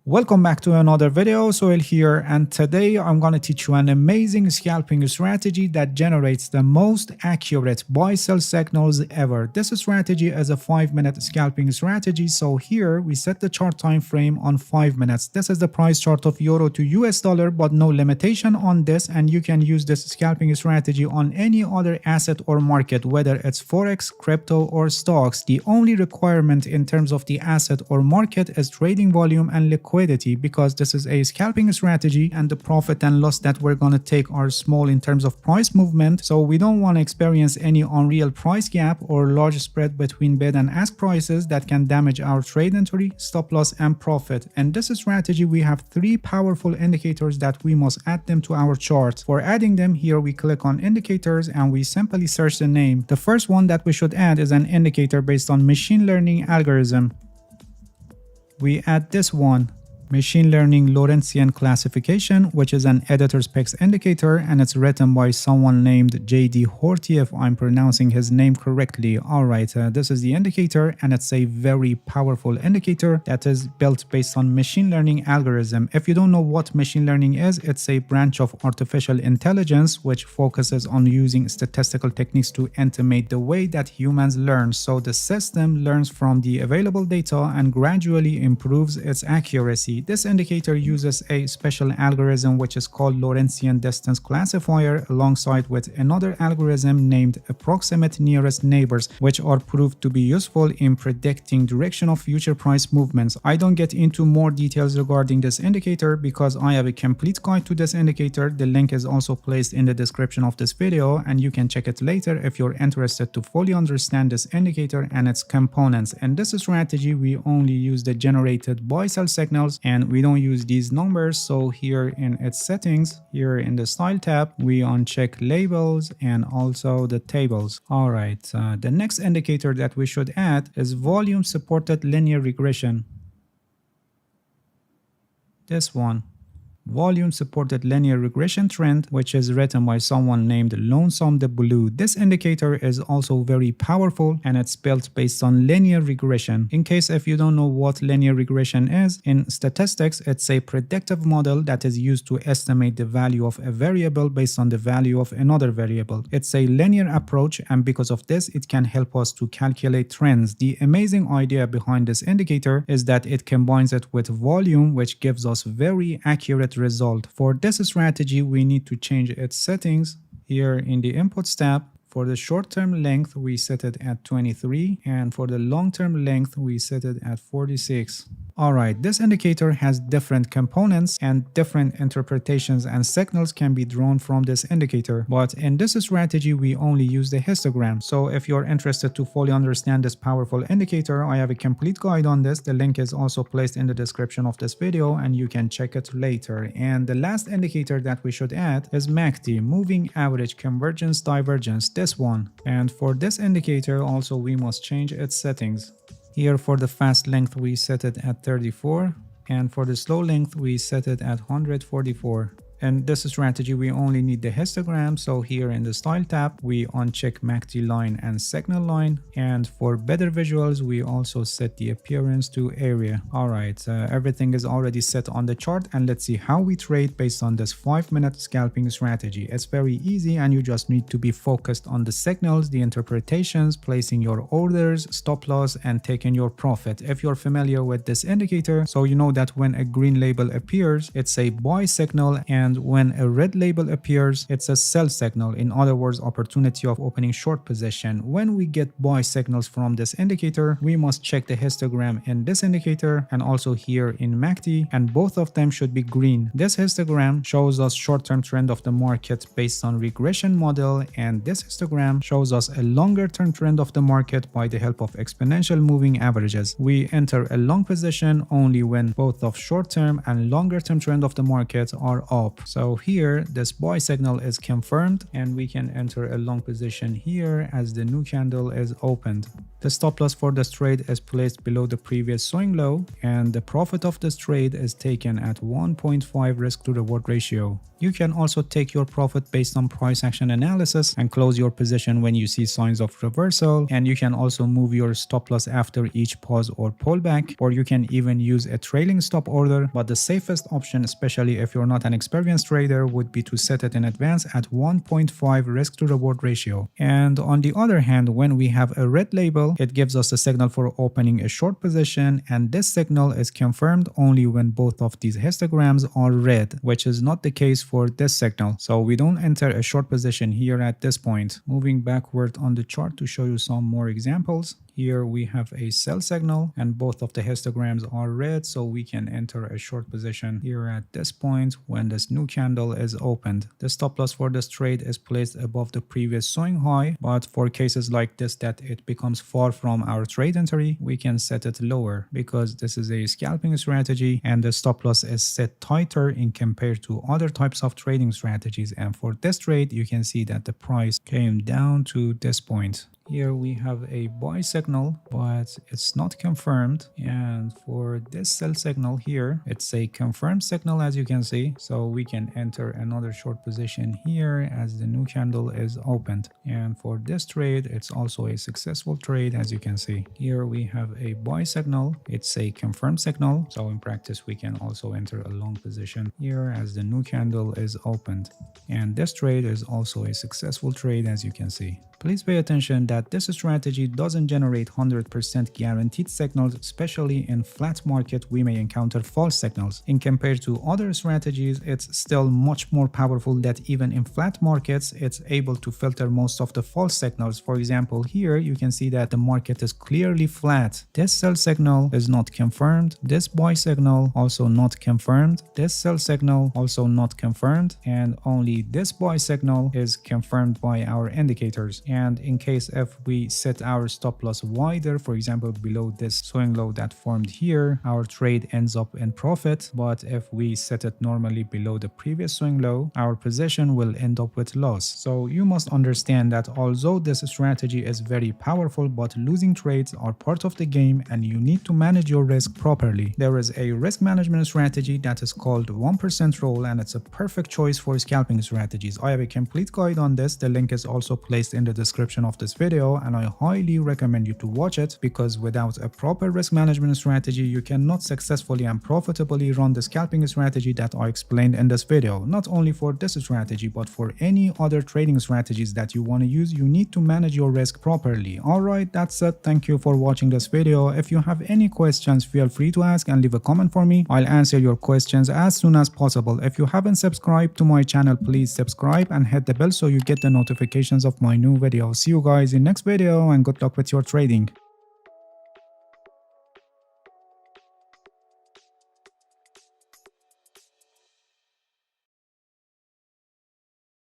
Welcome back to another video. Soil here, and today I'm going to teach you an amazing scalping strategy that generates the most accurate buy-sell signals ever. This strategy is a 5-minute scalping strategy. So here we set the chart time frame on 5 minutes. This is the price chart of euro to US dollar, but no limitation on this, and you can use this scalping strategy on any other asset or market, whether it's forex, crypto, or stocks. The only requirement in terms of the asset or market is trading volume and liquidity, because this is a scalping strategy and the profit and loss that we're going to take are small in terms of price movement. So we don't want to experience any unreal price gap or large spread between bid and ask prices that can damage our trade entry, stop loss, and profit. In this strategy, we have 3 powerful indicators that we must add them to our chart. For adding them, here we click on indicators and we simply search the name. The first one that we should add is an indicator based on machine learning algorithm. We add this one. Machine Learning Lorentzian Classification, which is an editor's picks indicator, and it's written by someone named J.D. Horty, if I'm pronouncing his name correctly. Alright, this is the indicator, and it's a very powerful indicator that is built based on machine learning algorithm. If you don't know what machine learning is, it's a branch of artificial intelligence which focuses on using statistical techniques to intimate the way that humans learn. So the system learns from the available data and gradually improves its accuracy. This indicator uses a special algorithm which is called Lorentzian distance classifier alongside with another algorithm named approximate nearest neighbors, which are proved to be useful in predicting direction of future price movements. I don't get into more details regarding this indicator because I have a complete guide to this indicator. The link is also placed in the description of this video and you can check it later if you're interested to fully understand this indicator and its components. In this strategy, we only use the generated buy-sell signals and we don't use these numbers. So here in its settings, here in the style tab, we uncheck labels and also the tables. All right, the next indicator that we should add is volume supported linear regression. This one. Volume supported linear regression trend, which is written by someone named Lonesome the Blue. This indicator is also very powerful and it's built based on linear regression. In case if you don't know what linear regression is, in statistics it's a predictive model that is used to estimate the value of a variable based on the value of another variable. It's a linear approach, and because of this it can help us to calculate trends. The amazing idea behind this indicator is that it combines it with volume, which gives us very accurate result. For this strategy, we need to change its settings here in the inputs tab. For the short-term length, we set it at 23, and for the long-term length, we set it at 46. Alright, this indicator has different components and different interpretations and signals can be drawn from this indicator. But in this strategy, we only use the histogram. So if you're interested to fully understand this powerful indicator, I have a complete guide on this. The link is also placed in the description of this video and you can check it later. And the last indicator that we should add is MACD, Moving Average Convergence Divergence, this one. And for this indicator also we must change its settings. Here for the fast length we set it at 34 and for the slow length we set it at 144. In this strategy, we only need the histogram. So here in the style tab, we uncheck MACD line and signal line. And for better visuals, we also set the appearance to area. All right, everything is already set on the chart. And let's see how we trade based on this 5-minute scalping strategy. It's very easy and you just need to be focused on the signals, the interpretations, placing your orders, stop loss, and taking your profit. If you're familiar with this indicator, so you know that when a green label appears, it's a buy signal, and when a red label appears, it's a sell signal. In other words, opportunity of opening short position. When we get buy signals from this indicator, we must check the histogram in this indicator and also here in MACD, and both of them should be green. This histogram shows us short-term trend of the market based on regression model, and this histogram shows us a longer-term trend of the market by the help of exponential moving averages. We enter a long position only when both of short-term and longer-term trend of the market are up. So here this buy signal is confirmed and we can enter a long position here as the new candle is opened. The stop loss for this trade is placed below the previous swing low, and the profit of this trade is taken at 1.5 risk to reward ratio. You can also take your profit based on price action analysis and close your position when you see signs of reversal, and you can also move your stop loss after each pause or pullback, or you can even use a trailing stop order, but the safest option, especially if you're not an experienced trader, would be to set it in advance at 1.5 risk to reward ratio. And on the other hand, when we have a red label, it gives us a signal for opening a short position, and this signal is confirmed only when both of these histograms are red, which is not the case for this signal. So we don't enter a short position here at this point. Moving backward on the chart to show you some more examples. Here we have a sell signal and both of the histograms are red, so we can enter a short position here at this point when this new candle is opened. The stop loss for this trade is placed above the previous swing high, but for cases like this that it becomes far from our trade entry, we can set it lower because this is a scalping strategy and the stop loss is set tighter in compared to other types of trading strategies. And for this trade, you can see that the price came down to this point. Here we have a buy signal, but it's not confirmed. And for this sell signal here, it's a confirmed signal as you can see. So we can enter another short position here as the new candle is opened. And for this trade, it's also a successful trade as you can see. Here we have a buy signal. It's a confirmed signal. So in practice, we can also enter a long position here as the new candle is opened. And this trade is also a successful trade as you can see. Please pay attention that this strategy doesn't generate 100% guaranteed signals, especially in flat market we may encounter false signals. In compared to other strategies, it's still much more powerful that even in flat markets, it's able to filter most of the false signals. For example, here you can see that the market is clearly flat. This sell signal is not confirmed. This buy signal also not confirmed. This sell signal also not confirmed. And only this buy signal is confirmed by our indicators. And in case if we set our stop loss wider, for example below this swing low that formed here, our trade ends up in profit. But if we set it normally below the previous swing low, our position will end up with loss. So you must understand that although this strategy is very powerful, but losing trades are part of the game and you need to manage your risk properly. There is a risk management strategy that is called 1% rule, and it's a perfect choice for scalping strategies. I have a complete guide on this. The link is also placed in the description of this video, and I highly recommend you to watch it because without a proper risk management strategy, you cannot successfully and profitably run the scalping strategy that I explained in this video. Not only for this strategy, but for any other trading strategies that you want to use, you need to manage your risk properly. Alright, that's it. Thank you for watching this video. If you have any questions, feel free to ask and leave a comment for me. I'll answer your questions as soon as possible. If you haven't subscribed to my channel, please subscribe and hit the bell so you get the notifications of my new video. See you guys in next video and good luck with your trading.